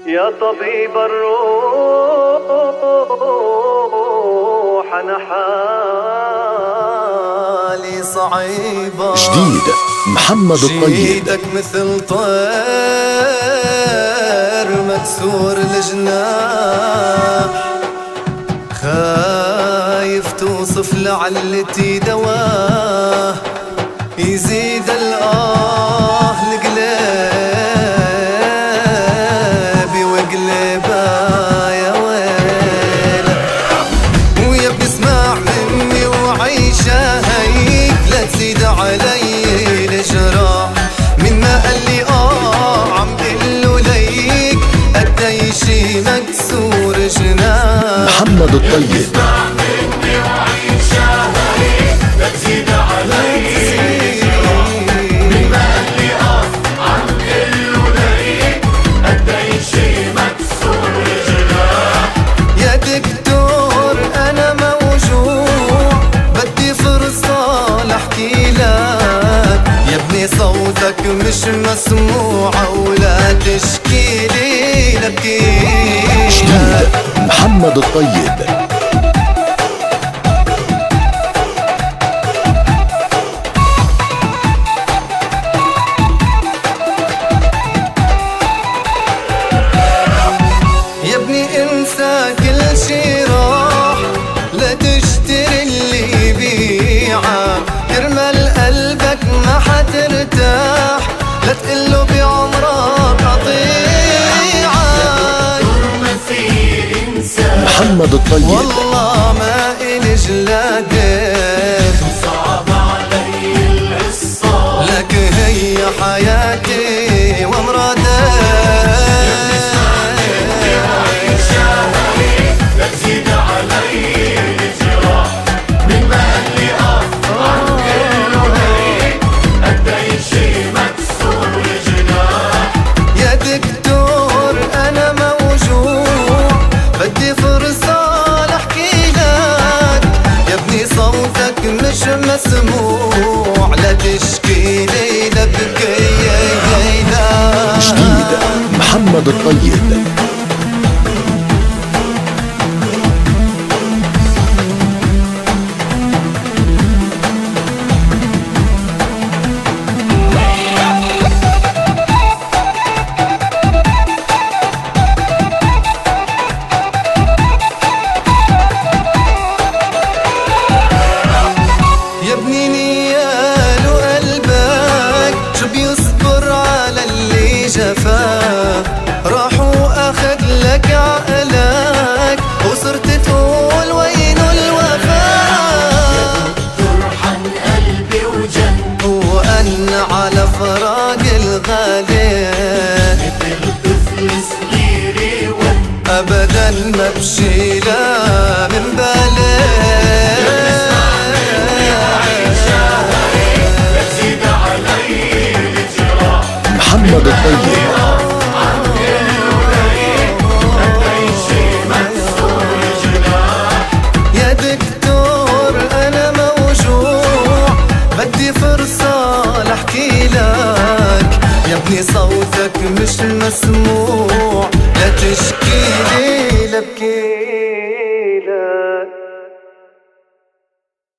يا طبيب الروح أنا حالي صعيبة. جديد محمد الطيب. جيدك مثل طير مكسور الجناح، خايف توصف لعلتي دواه يزيد الآه لقلبي وقلبها يا ويل. ويا بتسمع مني وعيشها هيك، لا تزيد علي الجراح. من ما قال لي عم قله ليك قدي شي مكسور جناح. محمد الطيب. صوتك مش مسموع ولا تشكي لي لبكي. جديد محمد الطيب. يا ابني انسى كل شي راح، لا تشتري اللي يبيعك. كرمال قلبك ما حترتاح، لا تقله بعمرك قطيعة. محمد الطيب. والله ما إلي جلادك، صعب علي القصة، لك هي حياتي ومرادك. لا تزيد علي الجراح. من ما قال لي عم قله هيك قدي شي مكسور جناح. يا دكتور أنا موجوع، بدي فرصة لأحكي لك. يا ابني صوتك مش مسموع، لا تشكي لي لبكي. جديد محمد الطيب. راح واخد لك عقلك وصرت تقول وينو الوفاء. جرحا قلبي وجن وأن على فراق الغالي مثل طفل صغير ون أبدا ما بشيلك.